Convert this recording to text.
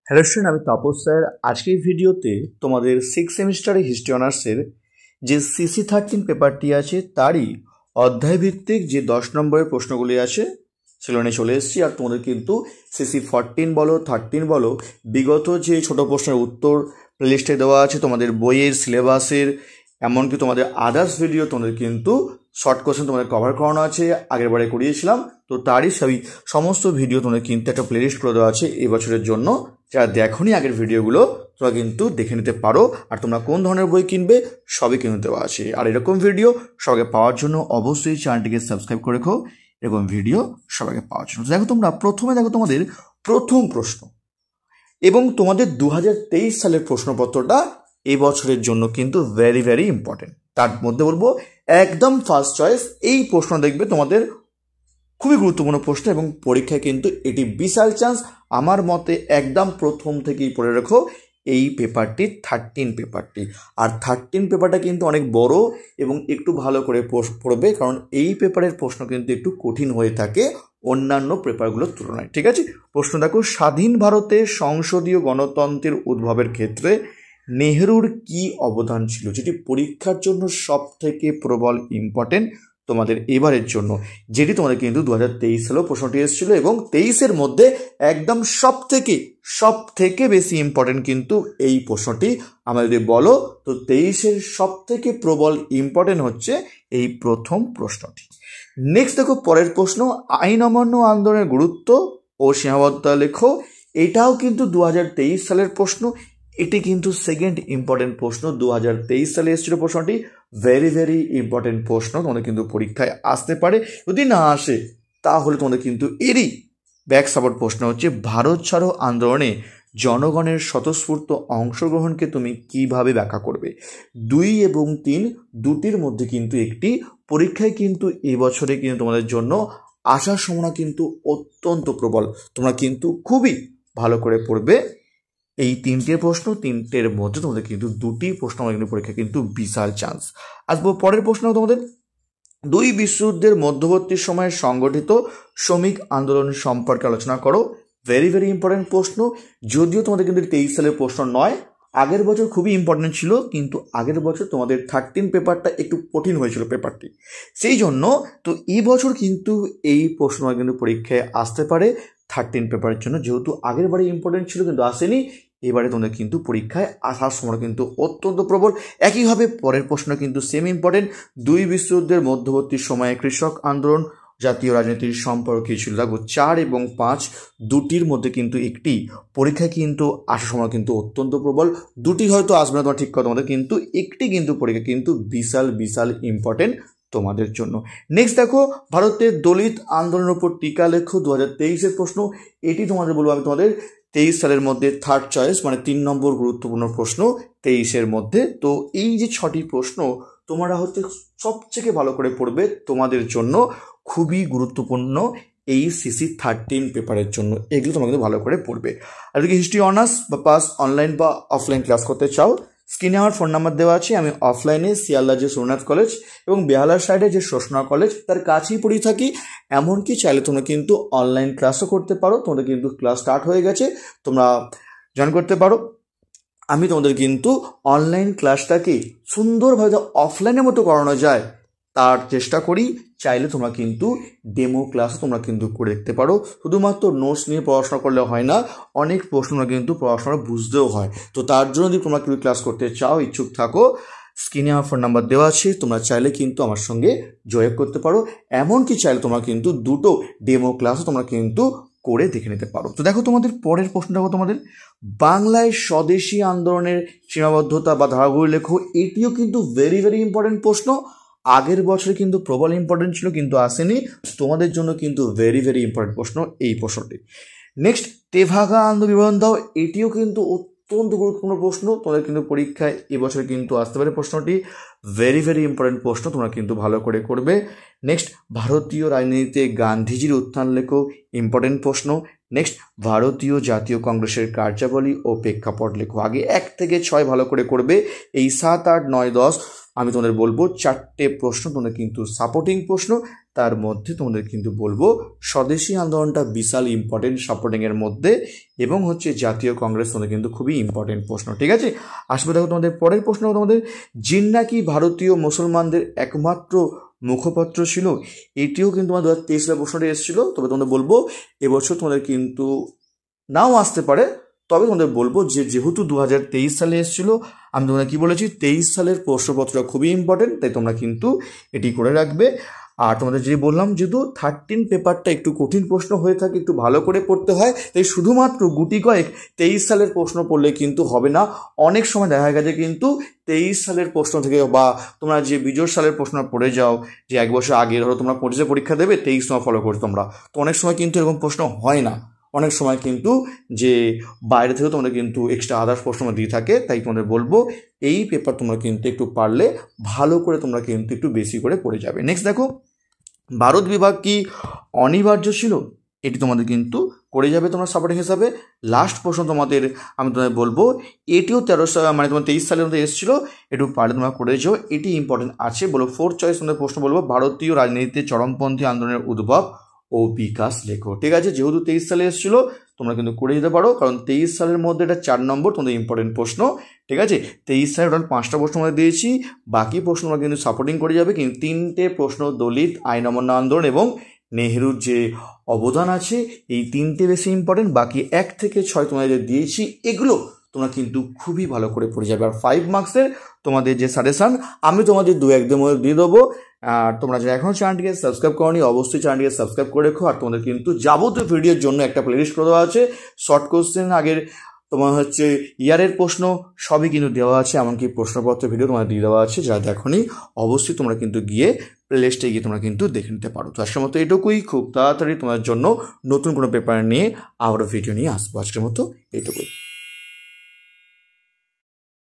Hello student, আমি Tapas sir. আজকের ভিডিওতে তোমাদের 6 সেমিস্টারে হিস্ট্রি অনার্সের যে CC13 পেপারটি আছে তারই অধ্যায়ভিত্তিক যে 10 নম্বরের প্রশ্নগুলি আছে সেগুলো নিয়ে চলে এসেছি। আর তোমাদের কিন্তু CC14 বলো 13 বলো বিগত যে ছোট প্রশ্নের উত্তর প্লেলিস্টে দেওয়া আছে, তোমাদের বইয়ের সিলেবাসের এমনকি তোমাদের আদার্স ভিডিও তোমাদের কিন্তু শর্ট কোশ্চেন তোমাদের কভার করানো আছে, আগের বারে করিয়েছিলাম। তো তারই সমস্ত ভিডিও তোমাদের কিন্তু একটা প্লেলিস্ট করে দেওয়া আছে এই বছরের জন্য। যারা দেখোনি আগের ভিডিওগুলো তোমরা কিন্তু দেখে নিতে পারো। আর তোমরা কোন ধরনের বই কিনবে সবই কিনে দেওয়া আছে। আর এরকম ভিডিও সবাইকে পাওয়ার জন্য অবশ্যই চ্যানেলটিকে সাবস্ক্রাইব করে রেখো, এরকম ভিডিও সবাইকে পাওয়ার জন্য। দেখো তোমরা প্রথমে দেখো তোমাদের প্রথম প্রশ্ন, এবং তোমাদের 2023 সালের প্রশ্নপত্রটা এই বছরের জন্য কিন্তু ভেরি ভেরি ইম্পর্টেন্ট। তার মধ্যে বলবো একদম ফার্স্ট চয়েস এই প্রশ্ন দেখবে তোমাদের খুবই গুরুত্বপূর্ণ প্রশ্ন, এবং পরীক্ষায় কিন্তু এটি বিশাল চান্স। আমার মতে একদম প্রথম থেকেই পড়ে রাখো এই পেপারটি 13 পেপারটি। আর 13 পেপারটা কিন্তু অনেক বড় এবং একটু ভালো করে পড়বে, কারণ এই পেপারের প্রশ্ন কিন্তু একটু কঠিন হয়ে থাকে অন্যান্য পেপারগুলোর তুলনায়। ঠিক আছে, প্রশ্ন দেখো, স্বাধীন ভারতে সংসদীয় গণতন্ত্রের উদ্ভবের ক্ষেত্রে নেহরুর কি অবদান ছিল, যেটি পরীক্ষার জন্য সব থেকে প্রবল ইম্পর্টেন্ট তোমাদের এবারের জন্য, যেটি তোমাদের কিন্তু 2023 সালেও প্রশ্নটি এসেছিল। এবং 23-এর মধ্যে একদম সব থেকে বেশি ইম্পর্টেন্ট কিন্তু এই প্রশ্নটি। আমাদের যদি বলো তো 23-এর সব থেকে প্রবল ইম্পর্টেন্ট হচ্ছে এই প্রথম প্রশ্নটি। নেক্সট দেখো পরের প্রশ্ন, আইন অমান্য আন্দোলনের গুরুত্ব ও সীমাবদ্ধতা লেখো। এটাও কিন্তু 2023 সালের প্রশ্ন। এটি কিন্তু সেকেন্ড ইম্পর্টেন্ট প্রশ্ন, 2023 সালে এসেছিল প্রশ্নটি। ভেরি ভেরি ইম্পর্টেন্ট প্রশ্ন, তোমাদের কিন্তু পরীক্ষায় আসতে পারে। যদি না আসে তাহলে তোমাদের কিন্তু এরই ব্যাক সাপোর্ট প্রশ্ন হচ্ছে, ভারত ছাড়ো আন্দোলনে জনগণের স্বতঃস্ফূর্ত অংশগ্রহণকে তুমি কিভাবে ব্যাখ্যা করবে। 2 এবং 3 দুটির মধ্যে কিন্তু একটি। পরীক্ষায় কিন্তু এবছরে কিন্তু তোমাদের জন্য আসার সম্ভাবনা কিন্তু অত্যন্ত প্রবল। তোমরা কিন্তু খুবই ভালো করে পড়বে এই 3টে প্রশ্ন। 3টের মধ্যে তোমাদের কিন্তু 2টি প্রশ্ন আমাদের কিন্তু পরীক্ষা কিন্তু বিশাল চান্স। আসবো পরের প্রশ্ন, তোমাদের 2 বিশ্বযুদ্ধের মধ্যবর্তী সময়ে সংগঠিত শ্রমিক আন্দোলন সম্পর্কে আলোচনা করো। ভেরি ভেরি ইম্পর্টেন্ট প্রশ্ন, যদিও তোমাদের কিন্তু 23 সালের প্রশ্ন নয়। আগের বছর খুবই ইম্পর্টেন্ট ছিল, কিন্তু আগের বছর তোমাদের 13 পেপারটা একটু কঠিন হয়েছিল পেপারটি, সেই জন্য তো এই বছর কিন্তু এই প্রশ্ন কিন্তু পরীক্ষায় আসতে পারে 13 পেপারের জন্য। যেহেতু আগের বারে ইম্পর্টেন্ট ছিল কিন্তু আসেনি, এবারে তোমাদের কিন্তু পরীক্ষায় আসার সময় কিন্তু অত্যন্ত প্রবল। একইভাবে পরের প্রশ্ন কিন্তু সেম ইম্পর্টেন্ট, 2 বিশ্বযুদ্ধের মধ্যবর্তী সময়ে কৃষক আন্দোলন জাতীয় রাজনীতির সম্পর্কে ছিল। দেখো 4 এবং 5 দুটির মধ্যে কিন্তু একটি পরীক্ষায় কিন্তু আসার সময় কিন্তু অত্যন্ত প্রবল। 2টি হয়তো আসবে না তোমার ঠিক কথা, তোমাদের কিন্তু একটি কিন্তু পরীক্ষা কিন্তু বিশাল ইম্পর্টেন্ট তোমাদের জন্য। নেক্সট দেখো, ভারতের দলিত আন্দোলনের উপর টিকা লেখো। 2023-এর প্রশ্ন। এটি তোমাদের বলবো আমি তোমাদের 23 সালের মধ্যে থার্ড চয়েস, মানে 3 নম্বর গুরুত্বপূর্ণ প্রশ্ন 23-এর মধ্যে। তো এই যে 6টি প্রশ্ন তোমরা হচ্ছে সবথেকে ভালো করে পড়বে, তোমাদের জন্য খুবই গুরুত্বপূর্ণ এই CC13 পেপারের জন্য। এগুলো তোমাকে ভালো করে পড়বে। আর যদি হিস্ট্রি অনার্স বা পাস অনলাইন বা অফলাইন ক্লাস করতে চাও, স্ক্রিনে আমার ফোন নাম্বার দেওয়া আছে। আমি অফলাইনে শিয়ালদা যে সোমনাথ কলেজ এবং বেহালার সাইডে যে শোষণা কলেজ তার কাছেই পড়ে থাকি। এমনকি চাইলে তোমরা কিন্তু অনলাইন ক্লাসও করতে পারো, তোমাদের কিন্তু ক্লাস স্টার্ট হয়ে গেছে, তোমরা জয়েন করতে পারো। আমি তোমাদের কিন্তু অনলাইন ক্লাসটাকে সুন্দরভাবে অফলাইনের মতো করানো যায় তার চেষ্টা করি। চাইলে তোমরা কিন্তু ডেমো ক্লাসও তোমরা কিন্তু করে দেখতে পারো। শুধুমাত্র নোটস নিয়ে পড়াশোনা করলে হয় না, অনেক প্রশ্ন কিন্তু পড়াশোনা বুঝতেও হয়। তো তার জন্য যদি তোমরা কেউ ক্লাস করতে চাও, ইচ্ছুক থাকো, স্ক্রিনে আমার ফোন নাম্বার দেওয়া আছে, তোমরা চাইলে কিন্তু আমার সঙ্গে যোগাযোগ করতে পারো। এমনকি চাইলে তোমরা কিন্তু 2টো ডেমো ক্লাসও তোমরা কিন্তু করে দেখে নিতে পারো। তো দেখো তোমাদের পরের প্রশ্নটা দেখো, তোমাদের বাংলায় স্বদেশী আন্দোলনের সীমাবদ্ধতা বা ধারাগুলি লেখো। এটিও কিন্তু ভেরি ভেরি ইম্পর্টেন্ট প্রশ্ন। আগের বছরে কিন্তু প্রবল ইম্পর্টেন্ট ছিল কিন্তু আসেনি, তোমাদের জন্য কিন্তু ভেরি ভেরি ইম্পর্টেন্ট প্রশ্ন এই প্রশ্নটি। নেক্সট, তেভাগা আন্দোলন বিবরণ দাও। এটিও কিন্তু অত্যন্ত গুরুত্বপূর্ণ প্রশ্ন, তোমাদের কিন্তু পরীক্ষায় এবছরে কিন্তু আসতে পারে প্রশ্নটি। ভেরি ভেরি ইম্পর্টেন্ট প্রশ্ন, তোমরা কিন্তু ভালো করে করবে। নেক্সট, ভারতীয় রাজনীতিতে গান্ধীজির উত্থান লেখো। ইম্পর্টেন্ট প্রশ্ন। নেক্সট, ভারতীয় জাতীয় কংগ্রেসের কার্যাবলী ও প্রেক্ষাপট লেখো। আগে 1 থেকে 6 ভালো করে করবে। এই 7, 8, 9, 10 আমি তোমাদের বলবো 4টে প্রশ্ন তোমাদের কিন্তু সাপোর্টিং প্রশ্ন, তার মধ্যে তোমাদের কিন্তু বলবো স্বদেশী আন্দোলনটা বিশাল ইম্পর্টেন্ট সাপোর্টিংয়ের মধ্যে, এবং হচ্ছে জাতীয় কংগ্রেস তোমাদের কিন্তু খুবই ইম্পর্টেন্ট প্রশ্ন। ঠিক আছে, আসবে দেখো তোমাদের পরের প্রশ্ন, তোমাদের জিন্না কি ভারতীয় মুসলমানদের একমাত্র মুখপত্র ছিল? এটিও কিন্তু তোমাদের 2023 সালে প্রশ্নটি এসেছিল। তবে তোমাদের বলবো এবছর তোমাদের কিন্তু নাও আসতে পারে, তবে তোমাদের বলবো যে যেহেতু 2023 সালে এসেছিল, আমি তোমরা কি বলেছি 23 সালের প্রশ্নপত্রটা খুবই ইম্পর্টেন্ট, তাই তোমরা কিন্তু এটি করে রাখবে। আর তোমাদের যে বললাম যেহেতু 13 পেপারটা একটু কঠিন প্রশ্ন হয়ে থাকে, একটু ভালো করে পড়তে হয়, তাই শুধুমাত্র গুটি কয়েক 23 সালের প্রশ্ন পড়লে কিন্তু হবে না। অনেক সময় দেখা গেছে কিন্তু 23 সালের প্রশ্ন থেকে বা তোমরা যে বিজোড় সালের প্রশ্ন পড়ে যাও, যে এক বছর আগে ধরো তোমরা 25 পরীক্ষা দেবে, 23 সময় ফলো করে তোমরা, তো অনেক সময় কিন্তু এরকম প্রশ্ন হয় না। অনেক সময় কিন্তু যে বাইরে থেকেও তোমাদের কিন্তু এক্সট্রা আদার্স প্রশ্ন দিয়ে থাকে, তাই তোমাদের বলবো এই পেপার তোমরা কিন্তু একটু পারলে ভালো করে তোমরা কিন্তু একটু বেশি করে পড়ে যাবে। নেক্সট দেখো, ভারত বিভাগ কি অনিবার্য ছিল? এটি তোমাদের কিন্তু করে যাবে তোমরা সাপোর্টিং হিসাবে। লাস্ট প্রশ্ন তোমাদের আমি তোমাদের বলবো, এটিও 23 সালের মধ্যে এসেছিলো, একটু পারলে তোমরা করে যাও, এটি ইম্পর্টেন্ট আছে। বলো 4th চয়েস তোমাদের প্রশ্ন বলবো, ভারতীয় রাজনীতিতে চরমপন্থী আন্দোলনের উদ্ভব ও বিকাশ লেখো। ঠিক আছে, যেহেতু 23 সালে এসেছিলো তোমরা কিন্তু করে যেতে পারো, কারণ 23 সালের মধ্যে এটা 4 নম্বর তোমাদের ইম্পর্টেন্ট প্রশ্ন। ঠিক আছে, 23 সালে টোটাল 5টা প্রশ্ন আমরা দিয়েছি, বাকি প্রশ্ন আমরা কিন্তু সাপোর্টিং করে যাবে। কিন্তু 3টে প্রশ্ন দলিত, আইন অমান্য আন্দোলন এবং নেহরুর যে অবদান আছে, এই 3টে বেশি ইম্পর্টেন্ট। বাকি 1 থেকে 6 তোমাদের দিয়েছি, এগুলো তোমরা কিন্তু খুবই ভালো করে পড়ে যাবে। আর 5 মার্কসের তোমাদের যে সাজেশান আমি তোমাদের 2-1 মধ্যে দিয়ে দেবো। আর তোমরা যারা এখনও চ্যানেলটিকে সাবস্ক্রাইব করোনি, অবশ্যই চ্যানেলটিকে সাবস্ক্রাইব করে রেখো। আর তোমাদের কিন্তু যাবতীয় ভিডিওর জন্য একটা প্লেলিস্ট করে দেওয়া আছে, শর্ট কোশ্চেন, আগের তোমার হচ্ছে ইয়ারের প্রশ্ন সবই কিন্তু দেওয়া আছে, এমনকি প্রশ্নপত্রের ভিডিও তোমাদের দিয়ে দেওয়া আছে। যারা দেখোনি অবশ্যই তোমরা কিন্তু গিয়ে প্লেলিস্টে গিয়ে তোমরা কিন্তু দেখে নিতে পারো। তো আজকের মতো এইটুকুই, খুব তাড়াতাড়ি তোমাদের জন্য নতুন কোনো পেপার নিয়ে আবারও ভিডিও নিয়ে আসবো। আজকের মতো এইটুকুই।